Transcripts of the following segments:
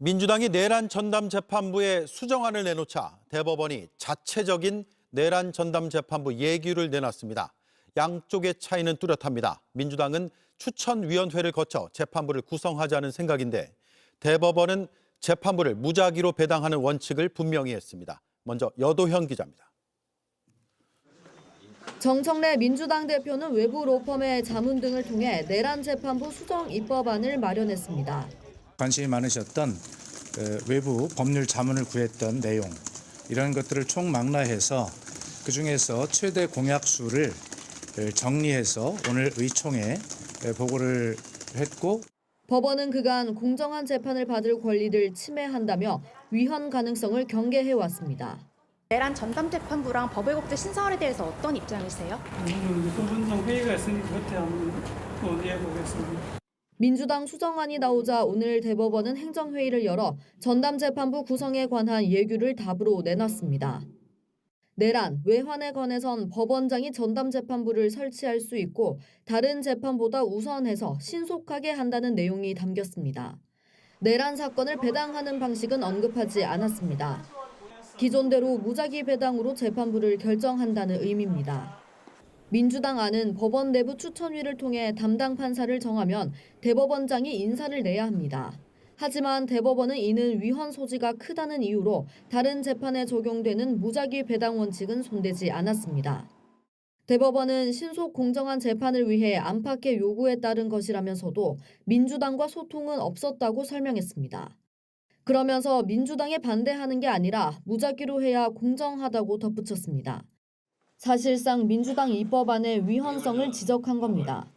민주당이 내란 전담 재판부에 수정안을 내놓자 대법원이 자체적인 내란 전담 재판부 예규를 내놨습니다. 양쪽의 차이는 뚜렷합니다. 민주당은 추천위원회를 거쳐 재판부를 구성하자는 생각인데 대법원은 재판부를 무작위로 배당하는 원칙을 분명히 했습니다. 먼저 여도현 기자입니다. 정청래 민주당 대표는 외부 로펌의 자문 등을 통해 내란 재판부 수정 입법안을 마련했습니다. 관심이 많으셨던 외부 법률 자문을 구했던 내용 이런 것들을 총망라해서 그중에서 최대 공약수를 정리해서 오늘 의총에 보고를 했고 법원은 그간 공정한 재판을 받을 권리를 침해한다며 위헌 가능성을 경계해왔습니다. 내란 전담재판부랑 법외국제 신설에 대해서 어떤 입장이세요? 부분상 회의가 있으니까 그때 한번 논의해 보겠습니다. 민주당 수정안이 나오자 오늘 대법원은 행정회의를 열어 전담재판부 구성에 관한 예규를 답으로 내놨습니다. 내란, 외환에 관해선 법원장이 전담재판부를 설치할 수 있고 다른 재판보다 우선해서 신속하게 한다는 내용이 담겼습니다. 내란 사건을 배당하는 방식은 언급하지 않았습니다. 기존대로 무작위 배당으로 재판부를 결정한다는 의미입니다. 민주당 안은 법원 내부 추천위를 통해 담당 판사를 정하면 대법원장이 인사를 내야 합니다. 하지만 대법원은 이는 위헌 소지가 크다는 이유로 다른 재판에 적용되는 무작위 배당 원칙은 손대지 않았습니다. 대법원은 신속 공정한 재판을 위해 안팎의 요구에 따른 것이라면서도 민주당과 소통은 없었다고 설명했습니다. 그러면서 민주당에 반대하는 게 아니라 무작위로 해야 공정하다고 덧붙였습니다. 사실상 민주당 입법안의 위헌성을 지적한 겁니다.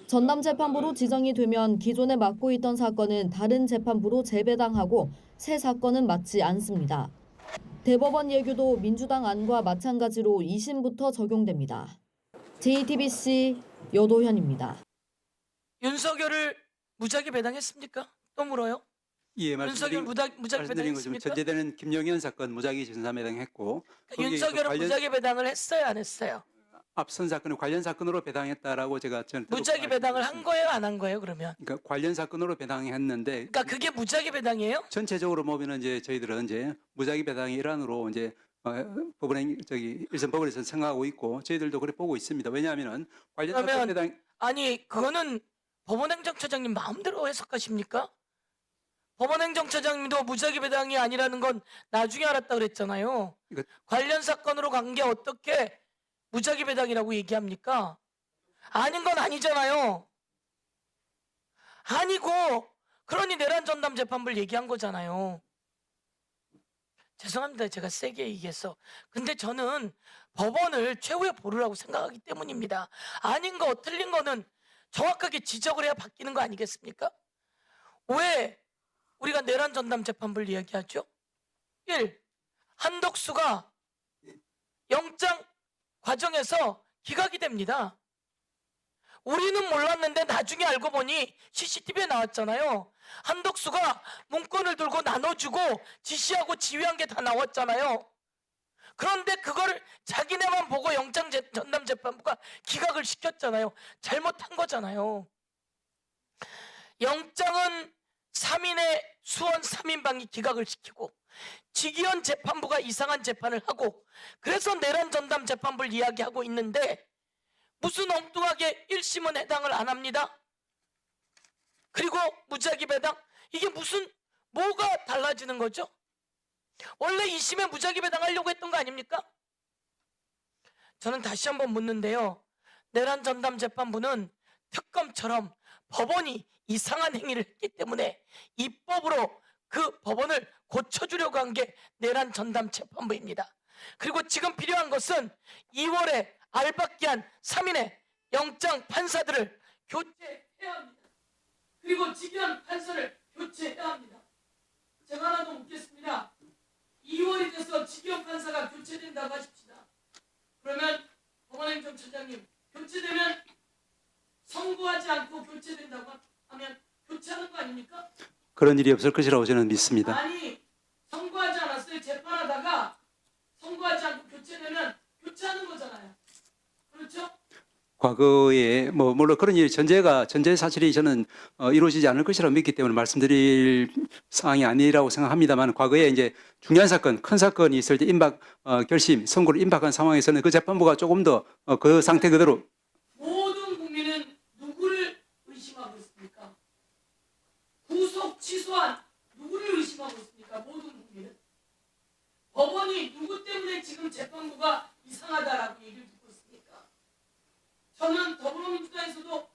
전담재판부로 지정이 되면 기존에 맡고 있던 사건은 다른 재판부로 재배당하고 새 사건은 맡지 않습니다. 대법원 예규도 민주당 안과 마찬가지로 2심부터 적용됩니다. JTBC 여도현입니다. 윤석열을 무작위 배당했습니까? 또 물어요. 예, 윤석열 무작위 배당했습니까? 전제되는 김용현 사건 무작위 전담배당했고 윤석열은 무작위 배당을 했어요, 안 했어요? 앞선 사건을 관련 사건으로 배당했다라고 제가 무작위 배당을 한 거예요, 안 한 거예요, 그러면? 그러니까 관련 사건으로 배당했는데 그러니까 그게 무작위 배당이에요? 전체적으로 보면은 이제 저희들은 이제 무작위 배당의 일환으로 이제 법원행 일선 법원에서 생각하고 있고 저희들도 그래 보고 있습니다. 왜냐하면은 관련 사건 배당 아니 그거는 법원행정처장님 마음대로 해석하십니까? 법원행정처장님도 무작위 배당이 아니라는 건 나중에 알았다 그랬잖아요. 관련 사건으로 간 게 어떻게 무작위 배당이라고 얘기합니까? 아닌 건 아니잖아요. 아니고 그러니 내란 전담 재판부를 얘기한 거잖아요. 죄송합니다. 제가 세게 얘기해서. 근데 저는 법원을 최후의 보루라고 생각하기 때문입니다. 아닌 거 틀린 거는 정확하게 지적을 해야 바뀌는 거 아니겠습니까? 왜 우리가 내란 전담 재판부를 이야기하죠? 1. 한덕수가 영장 과정에서 기각이 됩니다. 우리는 몰랐는데 나중에 알고 보니 CCTV에 나왔잖아요. 한덕수가 문건을 들고 나눠주고 지시하고 지휘한 게 다 나왔잖아요. 그런데 그걸 자기네만 보고 영장 전담 재판부가 기각을 시켰잖아요. 잘못한 거잖아요. 영장은 3인의 수원 3인방이 기각을 시키고 직위원 재판부가 이상한 재판을 하고 그래서 내란 전담 재판부를 이야기하고 있는데 무슨 엉뚱하게 1심은 해당을 안 합니다. 그리고 무작위 배당 이게 무슨 뭐가 달라지는 거죠? 원래 2심에 무작위 배당하려고 했던 거 아닙니까? 저는 다시 한번 묻는데요. 내란 전담 재판부는 특검처럼 법원이 이상한 행위를 했기 때문에 입법으로 그 법원을 고쳐주려고 한 게 내란 전담 재판부입니다. 그리고 지금 필요한 것은 2월에 알박기한 3인의 영장 판사들을 교체해야 합니다. 그리고 직위원 판사를 교체해야 합니다. 제가 하나 더 묻겠습니다. 2월이 돼서 직위원 판사가 교체된다고 하십시다. 그러면 법원행정처장님 교체되면 선고하지 않고 교체된다고 하면 교체하는 거 아닙니까? 그런 일이 없을 것이라고 저는 믿습니다. 아니 선고하지 않았어요. 재판하다가 선고하지 않고 교체되면 교체하는 거잖아요. 그렇죠? 과거에 뭐 물론 그런 일이 전제 사실이 저는 이루어지지 않을 것이라고 믿기 때문에 말씀드릴 사항이 아니라고 생각합니다만, 과거에 이제 중요한 사건, 큰 사건이 있을 때 임박 결심, 선고를 임박한 상황에서는 그 재판부가 조금 더 그 상태 그대로 모든 국민은 누구를 의심하고 있습니까? 구속 취소한 누구를 의심하고 있습니까? 모든 국민은. 법원이 누구 때문에 지금 재판부가 이상하다라고 얘기를 듣고 있습니까? 저는 더불어민주당에서도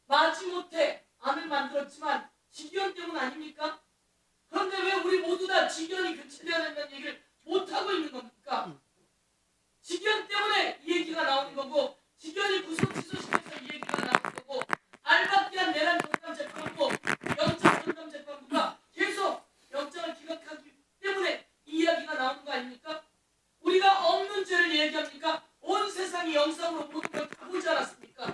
마지못해 안을 만들었지만 직위원 때문 아닙니까? 그런데 왜 우리 모두 다 직위원이 교체되어야 된다는 얘기를 못하고 있는 겁니까? 직위원 때문에 이 얘기가 나오는 거고, 직위원이 구속 취소시켜서 이 얘기가 나오는 거고, 알박기한 내란 전담 재판부, 영장 전담 재판부가 계속 영장을 기각하기 때문에 이 이야기가 나오는 거 아닙니까? 우리가 없는 죄를 얘기합니까? 온 세상이 영상으로 모든 걸 다 보지 않았습니까?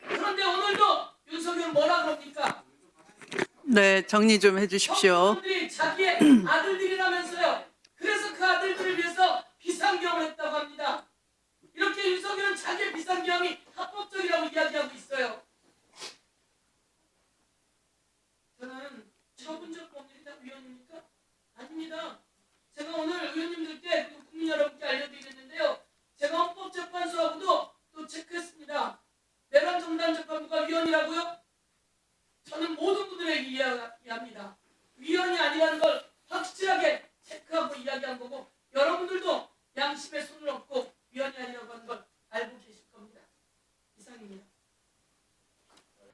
그런데 오늘도 윤석열 뭐라 그럽니까? 네, 정리 좀 해주십시오. 청년들이 자기의 아들들이라면서요. 그래서 그 아들들을 위해서 비상경을 했다고 합니다. 이렇게 윤석열은 자기의 비상경이 합법적이라고 이야기하고 있어요. 저는 처분적 법률이 다 위헌입니까? 아닙니다. 제가 오늘 의원님들께 그리고 국민 여러분께 알려드리겠는데요. 제가 헌법재판소하고도 또 체크했습니다. 내란 정당 재판부가 위헌이라고요? 저는 모든 분들에게 이야기합니다. 위헌이 아니라는 걸 확실하게 체크하고 이야기한 거고, 여러분들도 양심의 손을 얹고 위헌이 아니라고 하는 걸 알고 계실 겁니다. 이상입니다.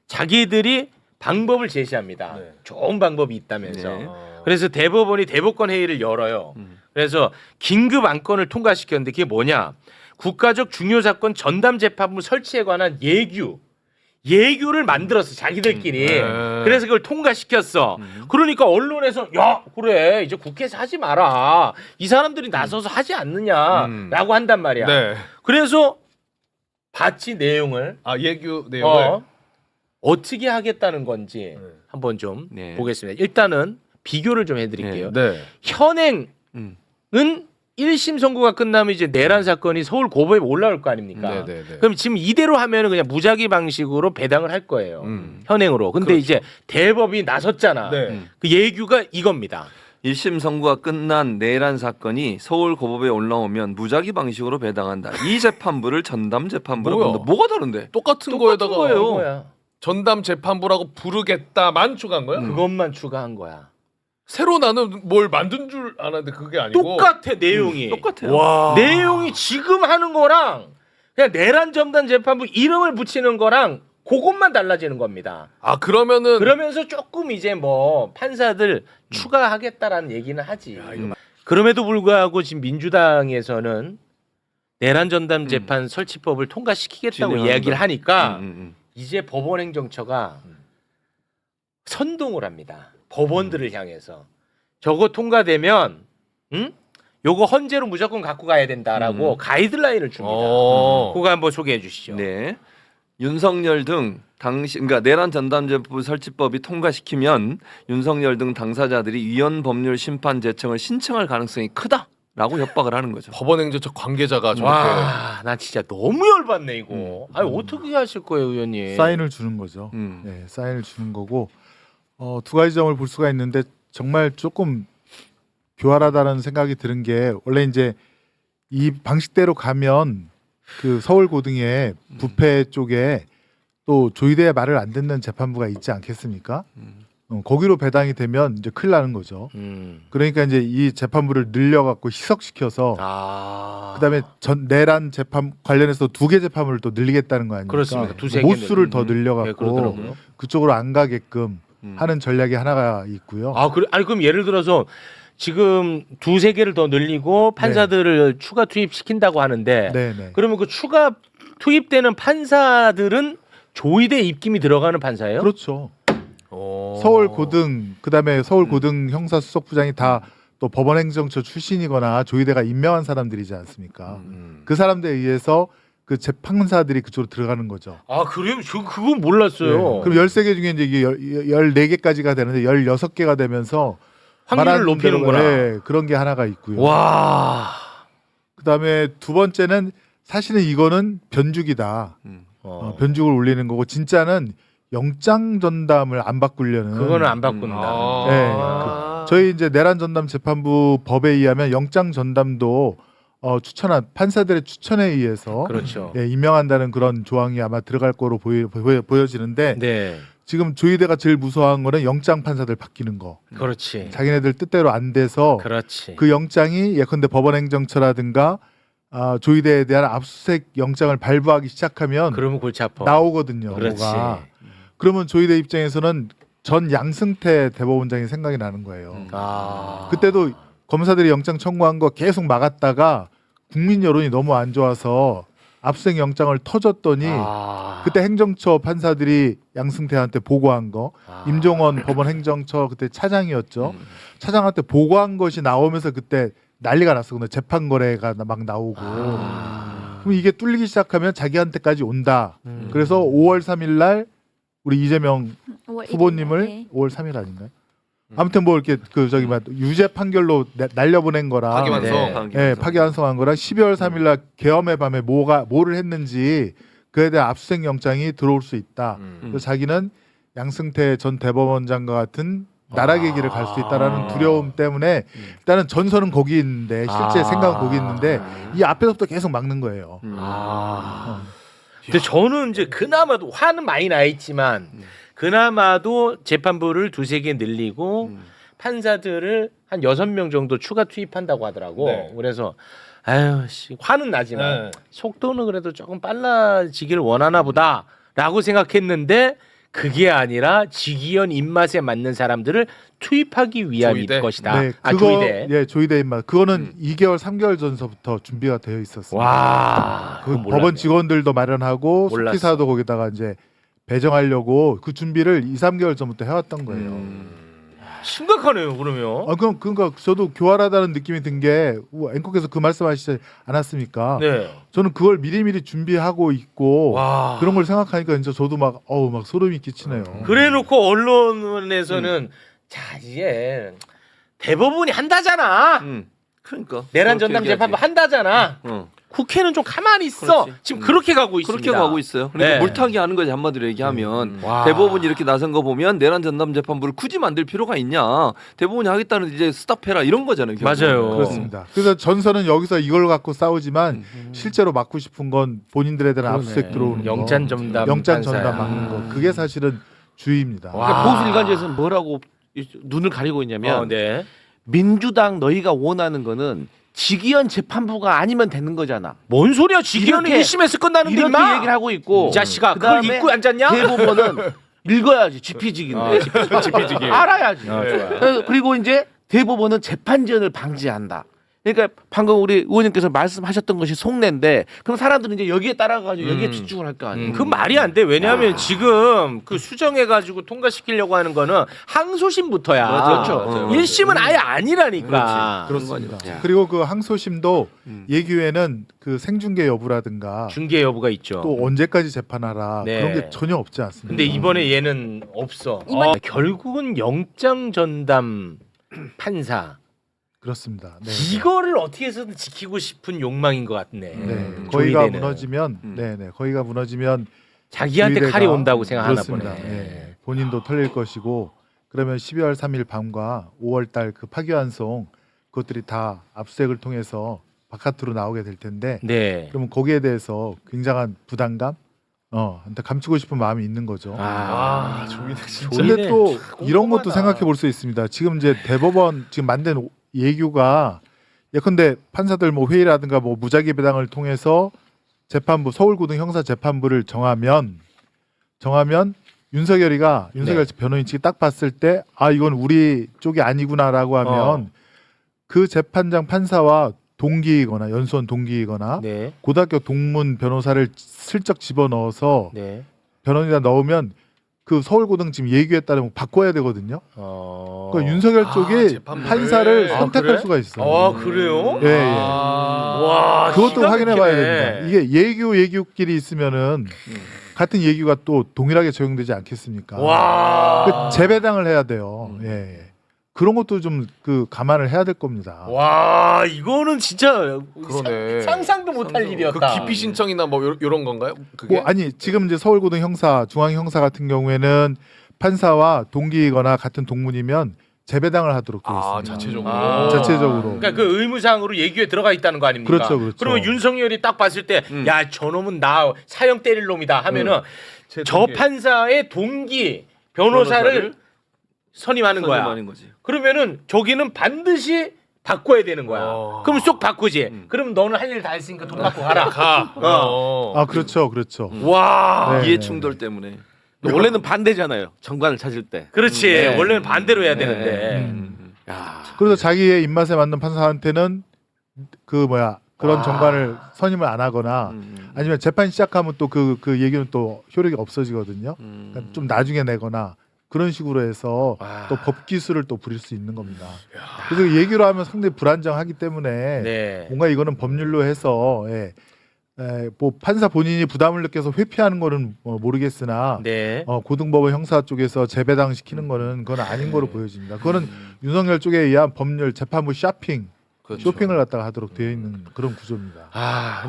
자기들이 방법을 제시합니다. 좋은 방법이 있다면서. 그래서 대법원이 대법관 회의를 열어요. 그래서 긴급 안건을 통과시켰는데 그게 뭐냐? 국가적 중요 사건 전담 재판부 설치에 관한 예규를 만들었어, 자기들끼리. 그래서 그걸 통과시켰어. 그러니까 언론에서 야, 그래, 이제 국회에서 하지 마라, 이 사람들이 나서서 하지 않느냐라고 한단 말이야. 네. 그래서 봤지, 내용을. 예규 내용을. 어떻게 하겠다는 건지 한번 좀 보겠습니다. 일단은 비교를 좀 해드릴게요. 현행은 1심 선고가 끝나면 이제 내란 사건이 서울 고법에 올라올 거 아닙니까? 그럼 지금 이대로 하면은 그냥 무작위 방식으로 배당을 할 거예요. 현행으로. 근데 그렇죠. 이제 대법이 나섰잖아. 그 예규가 이겁니다. 1심 선고가 끝난 내란 사건이 서울 고법에 올라오면 무작위 방식으로 배당한다. 이 재판부를 전담 재판부로 뭐야? 부른다. 뭐가 다른데? 똑같은 거에다가 거야. 전담 재판부라고 부르겠다만 추가한 거야? 그것만 추가한 거야. 새로 나는 뭘 만든 줄 알았는데 그게 아니고 똑같아, 내용이. 똑같아요. 와. 내용이 지금 하는 거랑 그냥 내란 전담 재판부 이름을 붙이는 거랑 그것만 달라지는 겁니다. 아, 그러면은 그러면서 조금 이제 뭐 판사들 추가하겠다라는 얘기는 하지. 그럼에도 불구하고 지금 민주당에서는 내란 전담 재판 설치법을 통과시키겠다고 진행한다. 이야기를 하니까 이제 법원행정처가 선동을 합니다. 법원들을 향해서 저거 통과되면 요거 헌재로 무조건 갖고 가야 된다라고 가이드라인을 줍니다. 그거 한번 소개해 주시죠. 네. 윤석열 등 그러니까 내란 전담재판부 설치법이 통과시키면 윤석열 등 당사자들이 위헌 법률 심판 제청을 신청할 가능성이 크다라고 협박을 하는 거죠. 법원행정처 관계자가 저렇게 와, 나 진짜 너무 열받네 이거. 아니 어떻게 하실 거예요, 의원님? 사인을 주는 거죠. 네, 사인을 주는 거고, 두 가지 점을 볼 수가 있는데 정말 조금 교활하다는 생각이 드는 게, 원래 이제 이 방식대로 가면 그 서울 고등의 부패 쪽에 또 조희대의 말을 안 듣는 재판부가 있지 않겠습니까? 거기로 배당이 되면 이제 큰일 나는 거죠. 그러니까 이제 이 재판부를 늘려갖고 희석시켜서 그다음에 내란 재판 관련해서 2개 재판부를 또 늘리겠다는 거 아닙니까? 그렇습니다. 2-3개 모수를 더 늘려갖고 그러더라고요. 그쪽으로 안 가게끔 하는 전략이 하나가 있고요. 아, 그래? 아니 그럼 예를 들어서 지금 2-3개를 더 늘리고 판사들을 추가 투입시킨다고 하는데 네네. 그러면 그 추가 투입되는 판사들은 조의대 입김이 들어가는 판사예요? 그렇죠. 서울 고등, 그다음에 서울 고등 형사 수석부장이 다 또 법원행정처 출신이거나 조희대가 임명한 사람들이지 않습니까? 그 사람들에 의해서 그 재판사들이 그쪽으로 들어가는 거죠. 아, 그래요? 저 그건 몰랐어요. 네. 그럼 13개 중에 이제 이게 14개까지가 되는데 16개가 되면서 확률을 높이는구나. 네, 그런 게 하나가 있고요. 와. 그다음에 두 번째는 사실은 이거는 변죽이다. 변죽을 올리는 거고 진짜는 영장 전담을 안 바꾸려는. 그거는 안 바꾼다. 네. 저희 이제 내란 전담 재판부 법에 의하면 영장 전담도 추천한 판사들의 추천에 의해서 그렇죠. 예, 임명한다는 그런 조항이 아마 들어갈 거로 보여지는데 네. 지금 조희대가 제일 무서워한 거는 영장 판사들 바뀌는 거. 그렇지. 자기네들 뜻대로 안 돼서 그렇지. 그 영장이 예컨대 법원행정처라든가 조희대에 대한 압수수색 영장을 발부하기 시작하면 그러면 골치 아파. 나오거든요. 그렇지. 뭐가. 그러면 조희대 입장에서는 전 양승태 대법원장이 생각이 나는 거예요. 그때도 검사들이 영장 청구한 거 계속 막았다가 국민 여론이 너무 안 좋아서 압수수색 영장을 터졌더니 그때 행정처 판사들이 양승태한테 보고한 거 임종원 법원 행정처 그때 차장이었죠. 차장한테 보고한 것이 나오면서 그때 난리가 났었거든요. 재판 거래가 막 나오고. 그럼 이게 뚫리기 시작하면 자기한테까지 온다. 그래서 5월 3일 날 우리 이재명 후보님을 5월 3일 아닌가요? 아무튼 뭐 이렇게 그 저기 막 유죄 판결로 날려보낸 거랑 파기환송. 파기환송한 거랑 12월 3일 날 계엄의 밤에 뭐를 했는지 그에 대한 압수수색 영장이 들어올 수 있다. 그래서 자기는 양승태 전 대법원장과 같은 나락의 길을 갈 수 있다라는 두려움 때문에 일단은 전선은 거기 있는데 실제 생각은 거기 있는데 이 앞에서부터 계속 막는 거예요. 근데 저는 이제 그나마도 화는 많이 나 있지만 그나마도 재판부를 2-3개 늘리고 판사들을 한 6명 정도 추가 투입한다고 하더라고. 네. 그래서 아유 씨 화는 나지만 속도는 그래도 조금 빨라지기를 원하나 보다라고 생각했는데 그게 아니라 직위원 입맛에 맞는 사람들을 투입하기 위함일 조이대? 것이다. 네, 조이대. 예, 조이대 입맛. 그거는 2개월, 3개월 전서부터 준비가 되어 있었어요. 와. 그 법원 직원들도 마련하고 몰랐어. 속기사도 거기다가 이제 배정하려고 그 준비를 2-3개월 전부터 해왔던 거예요. 심각하네요. 그러면. 그러니까 저도 교활하다는 느낌이 든 게 앵커께서 그 말씀하시지 않았습니까? 네. 저는 그걸 미리미리 준비하고 있고 와. 그런 걸 생각하니까 진짜 저도 막 소름이 끼치네요. 그래놓고 언론에서는 자 이제 대법원이 한다잖아. 그러니까 내란 그렇게 전담 얘기하지. 재판부 한다잖아. 국회는 좀 가만히 있어. 그렇지. 지금 그렇게 가고 있습니다. 그렇게 가고 있어요. 그러니까 네. 물타기 하는 거지 한마디로 얘기하면 와. 대법원이 이렇게 나선 거 보면 내란 전담 재판부를 굳이 만들 필요가 있냐? 대법원이 하겠다는 이제 스탑해라 이런 거잖아요. 결국은. 맞아요. 그렇습니다. 그래서 전선은 여기서 이걸 갖고 싸우지만 실제로 막고 싶은 건 본인들에 대한 압수수색 들어오는 거, 영장 전담 영장 판사야. 전담 막는 거. 그게 사실은 주의입니다. 와. 그러니까 보수 일간지에서는 뭐라고 눈을 가리고 있냐면 네. 민주당 너희가 원하는 거는 직위원 재판부가 아니면 되는 거잖아. 뭔 소리야? 직위원은 이렇게- 1심에서 끝나는데 이렇게 임마. 얘기를 하고 있고 이 자식아 그걸 그다음에 잊고 앉았냐? 대법원은 읽어야지 지피직인데 지피지기. 알아야지. 좋아. 그리고 이제 대법원은 재판전을 방지한다. 그러니까 방금 우리 의원님께서 말씀하셨던 것이 속내인데 그럼 사람들은 이제 여기에 따라가지고 여기에 집중을 할 거 아니에요. 그 말이 안 돼. 왜냐하면 지금 그 수정해가지고 통과시키려고 하는 거는 항소심부터야. 맞아요. 1심은 아예 아니라니까. 그렇습니다. 그리고 그 항소심도 예규에는 그 생중계 여부라든가 중개 여부가 있죠. 또 언제까지 재판하라 네. 그런 게 전혀 없지 않습니다. 근데 이번에 얘는 없어. 결국은 영장 전담 판사. 그렇습니다. 네. 이거를 어떻게 해서든 지키고 싶은 욕망인 것 같네. 네. 거기가 조이대는. 무너지면, 거기가 무너지면 자기한테 조이대가- 칼이 온다고 생각하나 그렇습니다. 보네. 네. 본인도 털릴 것이고 그러면 12월 3일 밤과 5월 달 그 파기환송 그것들이 다 압수수색을 통해서 바깥으로 나오게 될 텐데 네. 그러면 거기에 대해서 굉장한 부담감, 감추고 싶은 마음이 있는 거죠. 조이대 진짜. 근데 또 이런 것도 꼼꼼하다. 생각해 볼 수 있습니다. 지금 이제 대법원 지금 만든 예규가 예컨대 판사들 뭐 회의라든가 뭐 무작위 배당을 통해서 재판부 서울고등 형사재판부를 정하면 윤석열 변호인 측이 딱 봤을 때 이건 우리 쪽이 아니구나라고 하면 그 재판장 판사와 동기이거나 연수원 동기이거나 네. 고등학교 동문 변호사를 슬쩍 집어넣어서 네. 변호인이다 넣으면 그 서울고등 지금 예규에 따르면 바꿔야 되거든요. 그러니까 윤석열 쪽이 재판부를. 판사를 선택할 그래? 수가 있어요. 그래요? 예, 예. 와, 그것도 기가 확인해 봐야 막히네. 됩니다. 이게 예규끼리 있으면은 같은 예규가 또 동일하게 적용되지 않겠습니까? 와. 그 재배당을 해야 돼요. 예. 그런 것도 좀 그 감안을 해야 될 겁니다. 와 이거는 진짜 그러네. 상상도 못할 일이었다. 그 기피 신청이나 뭐 요런 건가요? 그게? 뭐 아니 지금 이제 서울고등 형사, 중앙형사 같은 경우에는 판사와 동기거나 같은 동문이면 재배당을 하도록 되어 있습니다. 자체적으로. 자체적으로. 그러니까 그 의무사항으로 예규에 들어가 있다는 거 아닙니까? 그렇죠, 그렇죠. 그러면 윤석열이 딱 봤을 때, 야 저놈은 나 사형 때릴 놈이다 하면은 저 판사의 동기 변호사를 선임하는 거야. 선임하는 거지. 그러면은 저기는 반드시 바꿔야 되는 거야. 그럼 쏙 바꾸지. 그럼 너는 할 일 다 했으니까 돈 받고 가라. 아 그렇죠, 그렇죠. 와. 네, 이해 네, 충돌 때문에. 원래는 반대잖아요. 정관을 찾을 때. 그렇지. 원래는 반대로 해야 되는데. 그래서 자기의 입맛에 맞는 판사한테는 그 그런 정관을 선임을 안 하거나 아니면 재판 시작하면 또 그 얘기는 또 효력이 없어지거든요. 그러니까 좀 나중에 내거나 그런 식으로 해서 또 법 기술을 또 부릴 수 있는 겁니다. 그래서 얘기로 하면 상당히 불안정하기 때문에 네. 뭔가 이거는 법률로 해서 뭐 판사 본인이 부담을 느껴서 회피하는 거는 모르겠으나 네. 고등법원 형사 쪽에서 재배당 시키는 거는 그건 아닌 거로 보여집니다. 그거는 윤석열 쪽에 의한 법률 재판부 쇼핑을 갖다가 하도록 되어 있는 그런 구조입니다.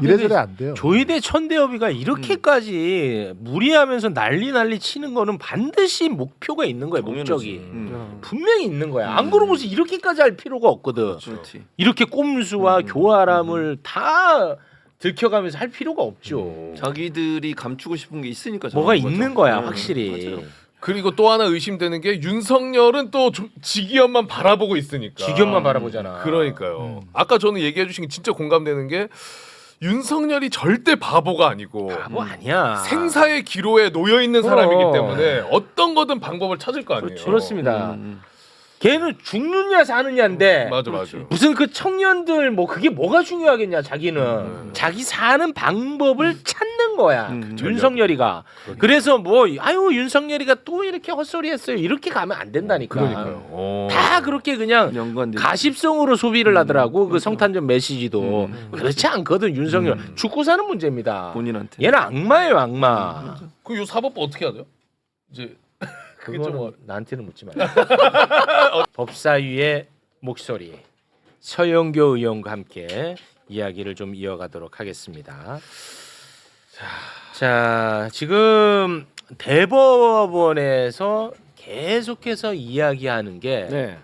이래저래 안 돼요. 조희대 천대엽이가 이렇게까지 무리하면서 난리 치는 거는 반드시 목표가 있는 거야. 목적이 분명히 있는 거야. 안 그러고서 이렇게까지 할 필요가 없거든. 그렇지. 이렇게 꼼수와 교활함을 다 들켜가면서 할 필요가 없죠. 자기들이 감추고 싶은 게 있으니까 뭐가 저러는 있는 거죠. 거야 확실히. 맞아요. 그리고 또 하나 의심되는 게 윤석열은 또 직위원만 바라보고 있으니까. 직위원만 바라보잖아. 그러니까요. 아까 저는 얘기해 주신 게 진짜 공감되는 게 윤석열이 절대 바보가 아니고 바보 아니야. 생사의 기로에 놓여 있는 사람이기 때문에 어떤 거든 방법을 찾을 거 아니에요. 그렇습니다. 걔는 죽느냐 사느냐인데 맞아. 무슨 그 청년들 뭐 그게 뭐가 중요하겠냐 자기는 자기 사는 방법을 찾는 거야 윤석열이가. 그래서 뭐 아유 윤석열이가 또 이렇게 헛소리했어요 이렇게 가면 안 된다니까. 그러니까요. 다 그렇게 그냥 연관돼. 가십성으로 소비를 하더라고. 그 성탄절 메시지도 그렇지 않거든. 윤석열 죽고 사는 문제입니다. 본인한테. 얘는 악마예요 악마. 그 요 사법부 어떻게 하죠? 이제 그거는 나한테는 묻지 마. 법사위의 목소리 서영교 의원과 함께 이야기를 좀 이어가도록 하겠습니다. 자 지금 대법원에서 계속해서 이야기하는 게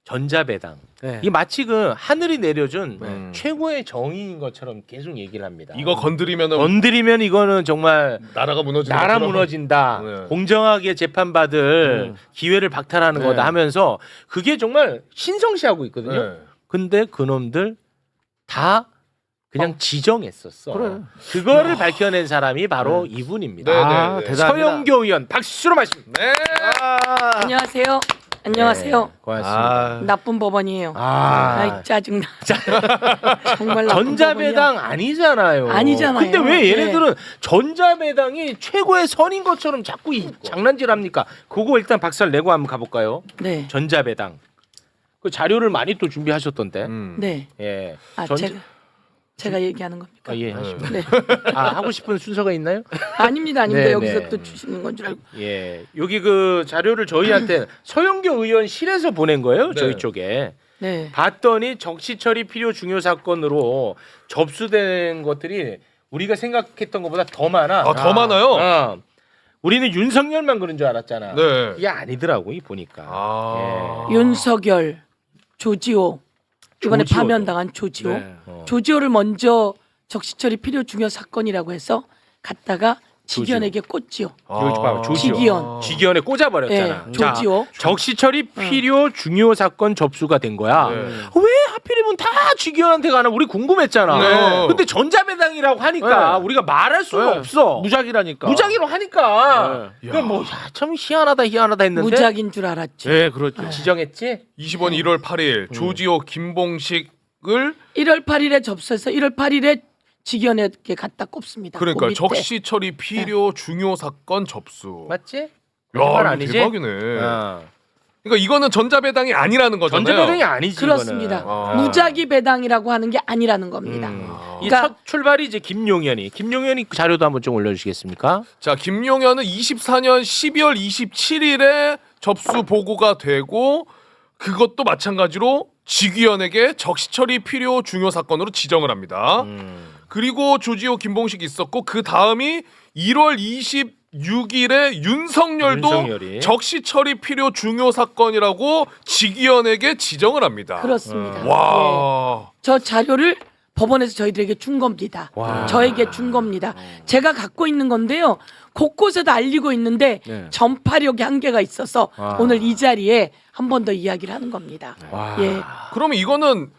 전자배당. 이 마치 그 하늘이 내려준 최고의 정의인 것처럼 계속 얘기를 합니다. 이거 건드리면 이거는 정말 나라가 무너진다. 나라 무너진다. 공정하게 재판받을 기회를 박탈하는 거다 하면서 그게 정말 신성시하고 있거든요. 근데 그놈들 다 그냥 지정했었어. 그거를 밝혀낸 사람이 바로 이분입니다. 대단합니다. 서영교 의원 박수로 말씀. 네. 안녕하세요. 안녕하세요. 고맙습니다. 나쁜 법원이에요. 아, 짜증나. 정말 나쁜 전자배당 아니잖아요. 아니잖아요. 근데 왜 예. 얘네들은 전자배당이 최고의 선인 것처럼 자꾸 장난질합니까? 그거 일단 박살 내고 한번 가볼까요? 네. 전자배당. 그 자료를 많이 또 준비하셨던데. 네. 예. 제가 얘기하는 겁니까? 예, 하십니다. 네. 하고 싶은 순서가 있나요? 아닙니다. 네, 여기서 네. 또 주시는 건 줄 알고. 예. 여기 그 자료를 저희한테 서영교 의원실에서 보낸 거예요. 저희 쪽에. 네. 봤더니 적시처리 필요 중요 사건으로 접수된 것들이 우리가 생각했던 것보다 더 많아. 더 많아요? 우리는 윤석열만 그런 줄 알았잖아. 네. 이게 아니더라고 보니까. 윤석열, 조지호 이번에 조지호도. 파면당한 조지호. 네. 조지호를 먼저 적시처리 필요 중요 사건이라고 해서 갔다가 직위원에게 꽂지요. 직위원에 꽂아버렸잖아. 네, 조지호. 적시처리 필요 중요 사건 접수가 된 거야. 왜 하필이면 다 직위원한테 가나 우리 궁금했잖아. 네. 근데 전자배당이라고 하니까 우리가 말할 수가 없어. 무작이라니까. 무작위로 하니까. 그러니까 참 희한하다 했는데. 무작인 줄 알았지. 네, 그렇죠. 지정했지. 20원 1월 8일 조지호 김봉식을 1월 8일에 접수해서 1월 8일에 직위원에게 갖다 꼽습니다. 그러니까 그 밑에. 적시 처리 필요 중요 사건 접수. 맞지? 야, 말 이거 아니지? 대박이네. 그러니까 이거는 전자배당이 아니라는 거잖아요. 전자배당이 아니지. 그렇습니다. 이거는. 무작위 배당이라고 하는 게 아니라는 겁니다. 이 그러니까 첫 출발이 이제 김용현이 자료도 한번 좀 올려주시겠습니까? 자, 김용현은 24년 12월 27일에 접수 보고가 되고 그것도 마찬가지로 직위원에게 적시처리 필요 중요 사건으로 지정을 합니다. 그리고 조지호, 김봉식이 있었고 그 다음이 1월 26일에 윤석열도 윤석열이. 적시처리 필요 중요 사건이라고 직위원에게 지정을 합니다. 그렇습니다. 와. 저 자료를 법원에서 저희들에게 준 겁니다. 와. 저에게 준 겁니다. 제가 갖고 있는 건데요. 곳곳에도 알리고 있는데 네. 전파력이 한계가 있어서 와. 오늘 이 자리에 한 번 더 이야기를 하는 겁니다. 와. 예, 그러면 이거는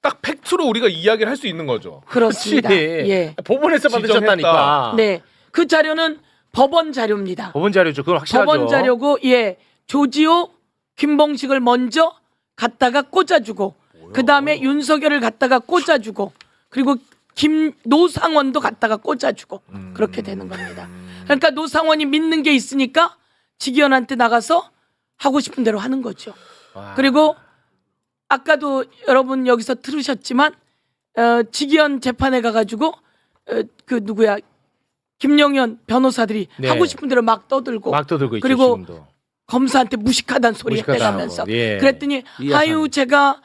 딱 팩트로 우리가 이야기를 할 수 있는 거죠. 그렇습니다. 예, 법원에서 받으셨다니까. 네, 그 자료는 법원 자료입니다. 법원 자료죠. 그건 확실하죠. 법원 자료고, 예, 조지호, 김봉식을 먼저 갖다가 꽂아주고, 그 다음에 윤석열을 갖다가 꽂아주고, 그리고 노상원도 갖다가 꽂아주고, 그렇게 되는 겁니다. 그러니까 노상원이 믿는 게 있으니까 직위원한테 나가서 하고 싶은 대로 하는 거죠. 와. 그리고 아까도 여러분 여기서 들으셨지만 직위원 재판에 가가지고 그 누구야 김용현 변호사들이 네. 하고 싶은 대로 막 떠들고 막 떠들고 있죠. 그리고 지금도. 검사한테 무식하다는 소리 무식하다고. 해대면서 예. 그랬더니 이해하는. 아유 제가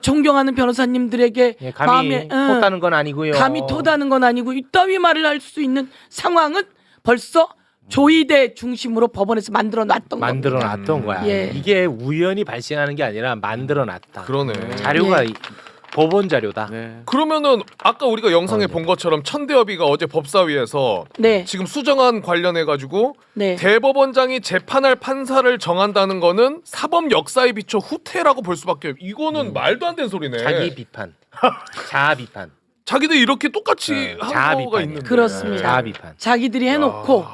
존경하는 변호사님들에게 예, 감히 토다는 건 아니고요. 감히 토다는 건 아니고 이따위 말을 할 수 있는 상황은 벌써 조의대 중심으로 법원에서 만들어 놨던 만들어 겁니다. 놨던 거야. 예. 이게 우연히 발생하는 게 아니라 만들어 놨다. 그러네. 자료가 예. 법원 자료다. 네. 그러면은 아까 우리가 영상에 본 것처럼 천대엽이가 어제 법사위에서 네, 지금 수정안 관련해 가지고 네. 대법원장이 재판할 판사를 정한다는 거는 사법 역사에 비춰 후퇴라고 볼 수밖에 없. 이거는 말도 안 되는 소리네. 자기 비판. 자아 비판. 자기들 이렇게 똑같이 네, 한 자아 거가 비판이에요. 있는데. 그렇습니다. 자아 비판. 자기들이 해놓고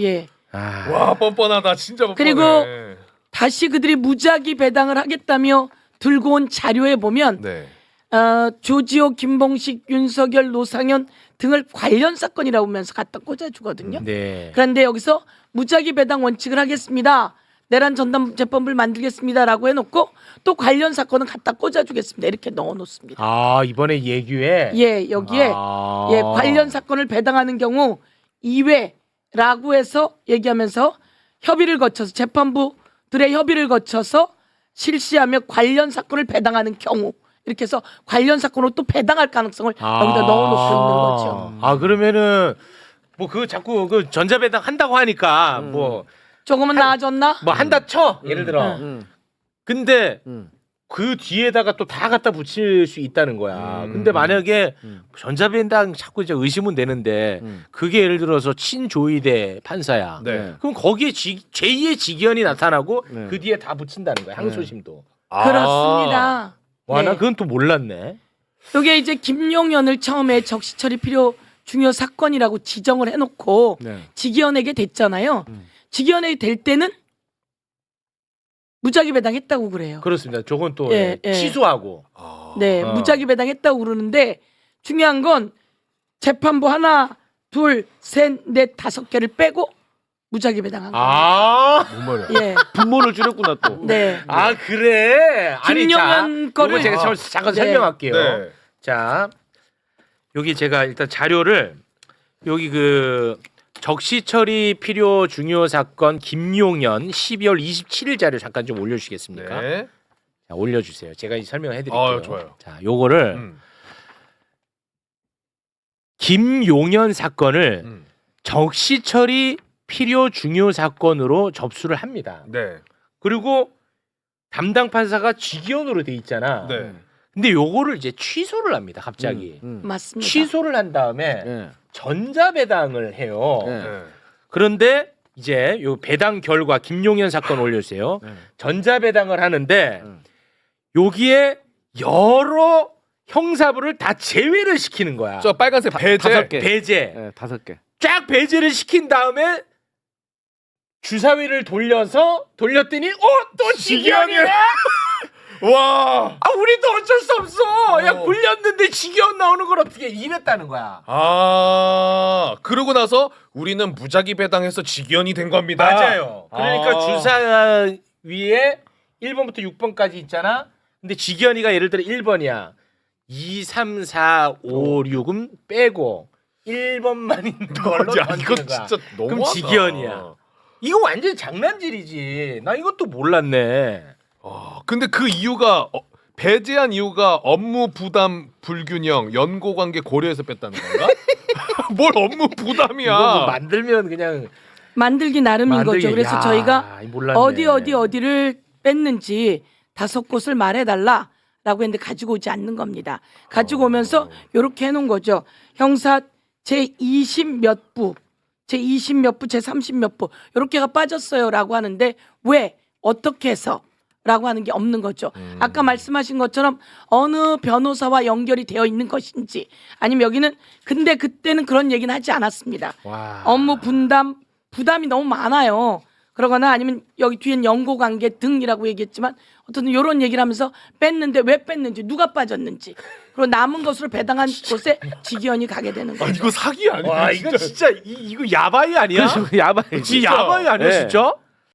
예 아. 와 뻔뻔하다 진짜 뻔뻔해. 그리고 다시 그들이 무작위 배당을 하겠다며 들고 온 자료에 보면 네. 조지호, 김봉식, 윤석열, 노상현 등을 관련 사건이라고 하면서 갖다 꽂아주거든요. 네. 그런데 여기서 무작위 배당 원칙을 하겠습니다. 내란 전담 재판부를 만들겠습니다라고 해놓고 또 관련 사건은 갖다 꽂아주겠습니다. 이렇게 넣어놓습니다. 아 이번에 예규에. 예, 여기에 아. 예, 관련 사건을 배당하는 경우 2회라고 해서 얘기하면서 협의를 거쳐서 재판부들의 협의를 거쳐서 실시하며 관련 사건을 배당하는 경우 이렇게 해서 관련 사건으로 또 배당할 가능성을 여기다 넣어놓고 있는 거죠. 아 그러면은 뭐 그 자꾸 그 전자배당 한다고 하니까 뭐 조금은 나아졌나? 뭐 한다 쳐 예를 들어. 근데 음. 그 뒤에다가 또 다 갖다 붙일 수 있다는 거야. 근데 만약에 전자배당 자꾸 이제 의심은 되는데 그게 예를 들어서 친조의대 판사야. 네. 그럼 거기에 제2의 직위원이 나타나고 네. 그 뒤에 다 붙인다는 거야. 항소심도. 그렇습니다. 와, 나 네. 그건 또 몰랐네. 이게 이제 김용현을 처음에 적시처리 필요 중요 사건이라고 지정을 해놓고 네. 직위원에게 됐잖아요. 직위원에게 될 때는 무작위 배당했다고 그래요. 그렇습니다. 저건 또 예, 예. 취소하고. 네, 무작위 배당했다고 그러는데 중요한 건 재판부 하나, 둘, 셋, 넷, 5개를 빼고 무작위 배당한 거예요. 아, 예, 분모를 줄였구나 또. 네. 아 그래. 아니, 김용현 자, 거를 요거 제가 잠깐 네. 설명할게요. 네. 자, 여기 제가 일단 자료를 여기 그 적시처리 필요 중요 사건 김용현 12월 27일 자료 잠깐 좀 올려주시겠습니까? 네. 자, 올려주세요. 제가 이 설명해드릴게요. 아, 좋아요. 자, 요거를 김용현 사건을 적시처리 필요 중요 사건으로 접수를 합니다. 네. 그리고 담당 판사가 직위원으로 돼 있잖아. 네. 근데 요거를 이제 취소를 합니다. 갑자기 맞습니다. 취소를 한 다음에 네. 전자배당을 해요. 네. 네. 그런데 이제 요 배당 결과 김용현 사건 올려주세요. 전자배당을 하는데 여기에 여러 형사부를 다 제외를 시키는 거야. 저 빨간색 배제. 5개. 배제. 네, 5개. 쫙 배제를 시킨 다음에 주사위를 돌렸더니 또 직위원이네. 와. 아 우리도 어쩔 수 없어. 야 굴렸는데 직위원 나오는 걸 어떻게 이랬다는 거야. 아, 그러고 나서 우리는 무작위 배당해서 직위원이 된 겁니다. 맞아요. 그러니까 주사위에 1번부터 6번까지 있잖아. 근데 직위원이가 예를 들어 1번이야. 2, 3, 4, 5, 6은 빼고 1번만 있는 걸로 야, 던지는 이거 거야. 진짜 너무하다. 그럼 직위원이야. 이거 완전 장난질이지. 나 이것도 몰랐네. 근데 그 이유가 배제한 이유가 업무 부담 불균형, 연고 관계 고려해서 뺐다는 건가? 뭘 업무 부담이야? 이거 뭐 만들면 그냥 만들기 나름인 만들기. 거죠. 그래서 야, 저희가 몰랐네. 어디를 뺐는지 5곳을 말해달라라고 했는데 가지고 오지 않는 겁니다. 가지고 오면서 이렇게 해놓은 거죠. 형사 제20몇 부, 제20몇 부, 제30몇 부 이렇게가 빠졌어요라고 하는데 왜 어떻게 해서? 라고 하는 게 없는 거죠. 아까 말씀하신 것처럼 어느 변호사와 연결이 되어 있는 것인지 아니면 여기는 근데 그때는 그런 얘기는 하지 않았습니다. 와. 업무 부담이 너무 많아요. 그러거나 아니면 여기 뒤엔 연고 관계 등이라고 얘기했지만 어떤 이런 얘기를 하면서 뺐는데 왜 뺐는지 누가 빠졌는지 그리고 남은 것으로 배당한 곳에 직위원이 가게 되는 거죠. 이거 사기 아니야? 와, 이거 진짜 이거 야바이 아니야? 그렇죠. 야바이. 진짜 야바이 아니야, 네. 진짜?